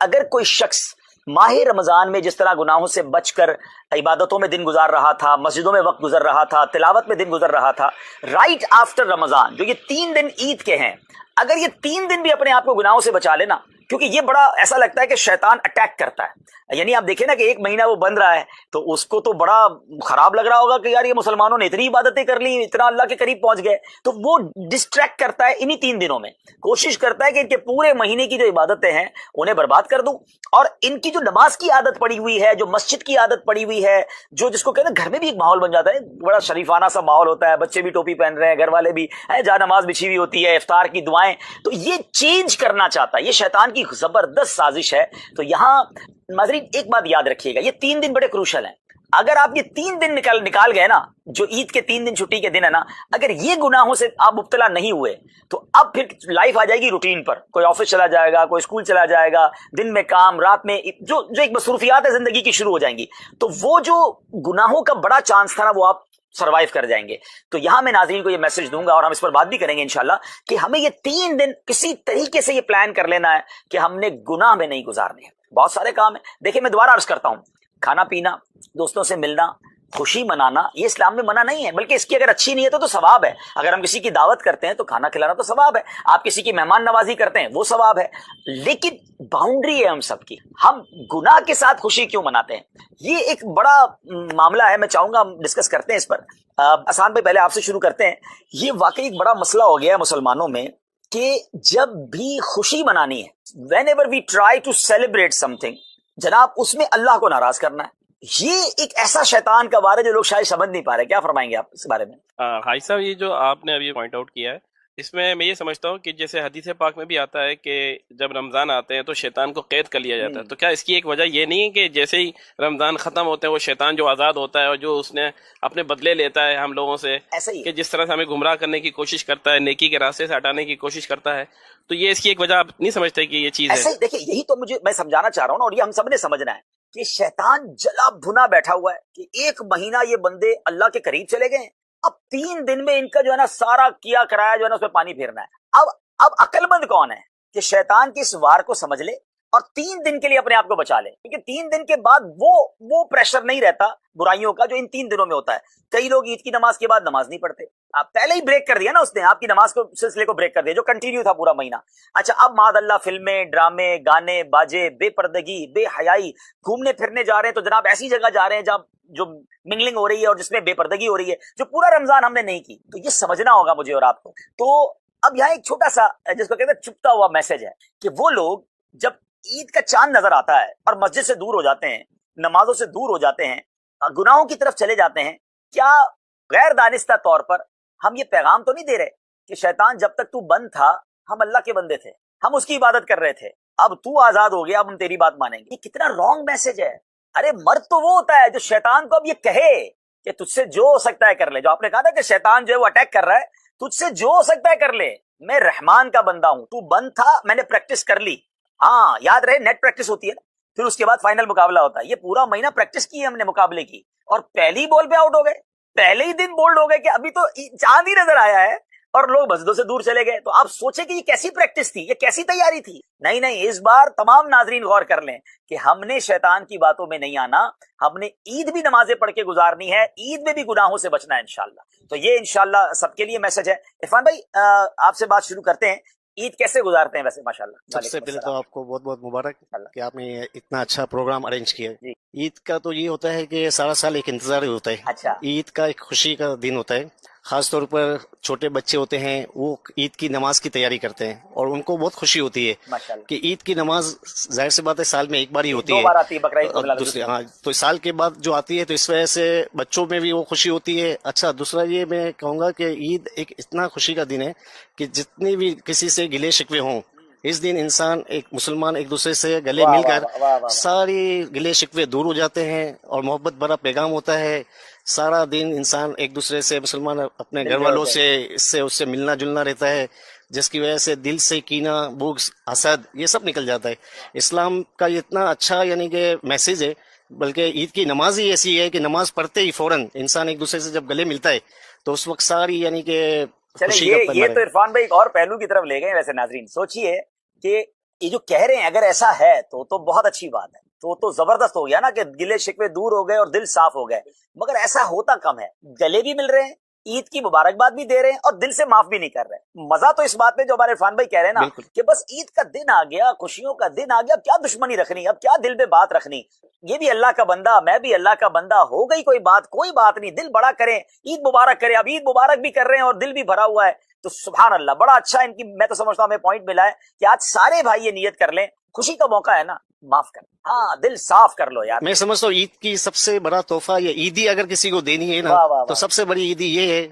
اگر کوئی شخص ماہ رمضان میں جس طرح گناہوں سے بچ کر عبادتوں میں دن گزار رہا تھا، مسجدوں میں وقت گزر رہا تھا، تلاوت میں دن گزر رہا تھا، رائٹ آفٹر رمضان جو یہ 3 دن عید کے ہیں، اگر یہ 3 دن بھی اپنے آپ کو گناہوں سے بچا لینا، کیونکہ یہ بڑا ایسا لگتا ہے کہ شیطان اٹیک کرتا ہے، یعنی آپ دیکھیں نا کہ 1 مہینہ وہ بند رہا ہے تو اس کو تو بڑا خراب لگ رہا ہوگا کہ یار یہ مسلمانوں نے اتنی عبادتیں کر لی، اتنا اللہ کے قریب پہنچ گئے، تو وہ ڈسٹریکٹ کرتا ہے انہی 3 دنوں میں، کوشش کرتا ہے کہ ان کے پورے مہینے کی جو عبادتیں ہیں انہیں برباد کر دوں، اور ان کی جو نماز کی عادت پڑی ہوئی ہے، جو مسجد کی عادت پڑی ہوئی ہے، جو جس کو کہتے ہیں گھر میں بھی ایک ماحول بن جاتا ہے، بڑا شریفانہ سا ماحول ہوتا ہے، بچے بھی ٹوپی پہن رہے ہیں، گھر والے بھی جہاں نماز بچھی ہوئی ہوتی ہے، افطار کی دعائیں، تو یہ چینج کرنا چاہتا ہے، یہ شیطان کی زبردست سازش ہے۔ تو یہاں ناظرین ایک بات یاد رکھیے گا، یہ 3 دن بڑے کروشل ہیں، اگر آپ یہ 3 دن نکال گئے نا، جو عید کے 3 دن چھٹی کے دن ہے نا، اگر یہ گناہوں سے آپ مبتلا نہیں ہوئے تو اب پھر لائف آ جائے گی روٹین پر، کوئی آفس چلا جائے گا، کوئی اسکول چلا جائے گا، دن میں کام، رات میں جو ایک مصروفیات ہے زندگی کی شروع ہو جائیں گی، تو وہ جو گناہوں کا بڑا چانس تھا نا وہ آپ سروائیو کر جائیں گے۔ تو یہاں میں ناظرین کو یہ میسج دوں گا اور ہم اس پر بات بھی کریں گے انشاءاللہ کہ ہمیں یہ 3 دن کسی طریقے سے یہ پلان کر لینا ہے کہ ہم نے گناہ میں نہیں گزارنے ہیں۔ بہت سارے کام ہیں، دیکھیں میں دوبارہ عرض کرتا ہوں، کھانا پینا، دوستوں سے ملنا، خوشی منانا، یہ اسلام میں منع نہیں ہے، بلکہ اس کی اگر اچھی نیت ہے تو ثواب ہے، اگر ہم کسی کی دعوت کرتے ہیں تو کھانا کھلانا تو ثواب ہے، آپ کسی کی مہمان نوازی کرتے ہیں وہ ثواب ہے، لیکن باؤنڈری ہے ہم سب کی، ہم گناہ کے ساتھ خوشی کیوں مناتے ہیں؟ یہ ایک بڑا معاملہ ہے، میں چاہوں گا ہم ڈسکس کرتے ہیں اس پر۔ آسان بھائی پہلے آپ سے شروع کرتے ہیں، یہ واقعی ایک بڑا مسئلہ ہو گیا ہے مسلمانوں میں کہ جب بھی خوشی منانی ہے، whenever we try to celebrate something, جناب اس میں اللہ کو ناراض کرنا ہے، یہ ایک ایسا شیطان کا وار ہے جو لوگ شاید سمجھ نہیں پا رہے۔ کیا فرمائیں گے آپ اس بارے میں؟ حاج صاحب، یہ جو آپ نے ابھی پوائنٹ آؤٹ کیا ہے، اس میں یہ سمجھتا ہوں کہ جیسے حدیث پاک میں بھی آتا ہے کہ جب رمضان آتے ہیں تو شیطان کو قید کر لیا جاتا ہے، تو کیا اس کی ایک وجہ یہ نہیں ہے کہ جیسے ہی رمضان ختم ہوتے ہیں وہ شیطان جو آزاد ہوتا ہے اور جو اس نے اپنے بدلے لیتا ہے ہم لوگوں سے، ایسا ہی کہ جس طرح سے ہمیں گمراہ کرنے کی کوشش کرتا ہے، نیکی کے راستے سے ہٹانے کی کوشش کرتا ہے، تو یہ اس کی ایک وجہ آپ نہیں سمجھتے کہ یہ چیز ہے؟ ایسا ہی دیکھیں، یہی تو میں سمجھانا چاہ رہا ہوں نا، اور یہ ہم سب نے سمجھنا ہے کہ شیطان جلا بھنا بیٹھا ہوا ہے کہ 1 مہینہ یہ بندے اللہ کے قریب چلے گئے ہیں، اب 3 دن میں ان کا جو ہے نا سارا کیا کرایا جو ہے نا اس پہ پانی پھیرنا ہے۔ اب عقل مند کون ہے کہ شیطان کی اس وار کو سمجھ لے اور 3 دن کے لیے اپنے آپ کو بچا لے، کیونکہ 3 دن کے بعد وہ پریشر نہیں رہتا برائیوں کا جو ان 3 دنوں میں ہوتا ہے۔ کئی لوگ عید کی نماز کے بعد نماز نہیں پڑھتے، آپ پہلے ہی بریک کر دیا نا، اس نے آپ کی نماز کو سلسلے کو بریک کر دیا جو کنٹینیو تھا پورا مہینہ۔ اچھا اب معاذ اللہ فلمیں، ڈرامے، گانے، باجے، بے پردگی، بے حیائی، گھومنے پھرنے جا رہے ہیں تو جناب ایسی جگہ جا رہے ہیں جہاں جو منگلنگ ہو رہی ہے اور جس میں بے پردگی ہو رہی ہے، جو پورا رمضان ہم نے نہیں کی، تو یہ سمجھنا ہوگا مجھے اور آپ کو۔ تو اب یہاں ایک چھوٹا سا جس کو کہتے ہیں چھپتا ہوا میسج ہے کہ وہ لوگ جب عید کا چاند نظر آتا ہے اور مسجد سے دور ہو جاتے ہیں، نمازوں سے دور ہو جاتے ہیں، گناہوں کی طرف چلے جاتے ہیں، کیا غیر دانستہ طور پر ہم یہ پیغام تو نہیں دے رہے کہ شیطان جب تک تو بند تھا ہم اللہ کے بندے تھے، ہم اس کی عبادت کر رہے تھے، اب تو آزاد ہو گیا اب ہم تیری بات مانیں گے؟ یہ کتنا رانگ میسج ہے۔ ارے مرد تو وہ ہوتا ہے جو شیطان کو اب یہ کہے کہ تجھ سے جو ہو سکتا ہے کر لے، جو آپ نے کہا تھا کہ شیطان جو ہے وہ اٹیک کر رہا ہے، تجھ سے جو ہو سکتا ہے کر لے، میں رحمان کا بندہ ہوں، تو بند تھا میں نے پریکٹس کر لی۔ ہاں یاد رہے نیٹ پریکٹس ہوتی ہے نا، پھر اس کے بعد فائنل مقابلہ ہوتا ہے، یہ پورا مہینہ پریکٹس کی ہے ہم نے مقابلے کی، اور پہلی بال پہ آؤٹ ہو گئے، پہلے ہی دن بولڈ ہو گئے کہ ابھی تو چاند ہی نظر آیا ہے اور لوگ مسجدوں سے دور چلے گئے۔ تو آپ سوچیں کہ یہ کیسی پریکٹس تھی، یہ کیسی تیاری تھی؟ نہیں، اس بار تمام ناظرین غور کر لیں کہ ہم نے شیطان کی باتوں میں نہیں آنا، ہم نے عید بھی نمازیں پڑھ کے گزارنی ہے، عید میں بھی گناہوں سے بچنا ہے انشاءاللہ۔ تو یہ انشاءاللہ سب کے لیے میسج ہے۔ عرفان بھائی آپ سے بات شروع کرتے ہیں، عید کیسے گزارتے ہیں ویسے؟ ماشاءاللہ سب سے پہلے تو آپ کو بہت بہت مبارک کہ آپ نے اتنا اچھا پروگرام ارینج کیا ہے۔ عید کا تو یہ ہوتا ہے کہ سارا سال ایک انتظار ہوتا ہے، اچھا عید کا ایک خوشی کا دن ہوتا ہے، خاص طور پر چھوٹے بچے ہوتے ہیں وہ عید کی نماز کی تیاری کرتے ہیں اور ان کو بہت خوشی ہوتی ہے ماشاءاللہ کہ عید کی نماز ظاہر سی بات ہے سال میں ایک بار ہی ہوتی 2 ہے، بار آتی ہے بقرعید کو دوسری ہاں تو سال کے بعد جو آتی ہے، تو اس وجہ سے بچوں میں بھی وہ خوشی ہوتی ہے۔ اچھا دوسرا یہ میں کہوں گا کہ عید ایک اتنا خوشی کا دن ہے کہ جتنی بھی کسی سے گلے شکوے ہوں، اس دن انسان ایک مسلمان ایک دوسرے سے گلے مل کر ساری گلے شکوے دور ہو جاتے ہیں اور محبت بھرا پیغام ہوتا ہے۔ سارا دن انسان ایک دوسرے سے مسلمان اپنے گھر والوں سے اس سے ملنا جلنا رہتا ہے، جس کی وجہ سے دل سے کینہ، بغض، حسد یہ سب نکل جاتا ہے۔ اسلام کا یہ اتنا اچھا یعنی کہ میسج ہے، بلکہ عید کی نماز ہی ایسی ہے کہ نماز پڑھتے ہی فوراً انسان ایک دوسرے سے جب گلے ملتا ہے تو اس وقت ساری یعنی کہ خوشی کا یہ تو عرفان بھائی ایک اور پہلو کی طرف لے گئے۔ ویسے ناظرین سوچئے کہ یہ جو کہہ رہے ہیں اگر ایسا ہے تو بہت اچھی بات ہے، تو زبردست ہو گیا نا کہ گلے شکوے دور ہو گئے اور دل صاف ہو گئے، مگر ایسا ہوتا کم ہے، گلے بھی مل رہے ہیں، عید کی مبارکباد بھی دے رہے ہیں اور دل سے معاف بھی نہیں کر رہے۔ مزہ تو اس بات میں جو ہمارے عرفان بھائی کہہ رہے ہیں نا بالکل۔ کہ بس عید کا دن آ گیا، خوشیوں کا دن آ گیا، اب کیا دشمنی رکھنی، اب کیا دل پہ بات رکھنی، یہ بھی اللہ کا بندہ میں بھی اللہ کا بندہ، ہو گئی کوئی بات نہیں، دل بڑا کریں، عید مبارک کریں۔ اب عید مبارک بھی کر رہے ہیں اور دل بھی بھرا ہوا ہے، تو سبحان اللہ، بڑا اچھا ان کی، میں تو سمجھتا ہوں ہمیں پوائنٹ ملا ہے کہ آج سارے بھائی یہ نیت کر لیں، خوشی کا موقع ہے نا، معاف کر، ہاں دل صاف کر لو یار۔ میں سمجھتا ہوں عید کی سب سے بڑا تحفہ یہ عیدی اگر کسی کو دینی ہے نا واہ واہ واہ۔ تو سب سے بڑی عیدی یہ ہے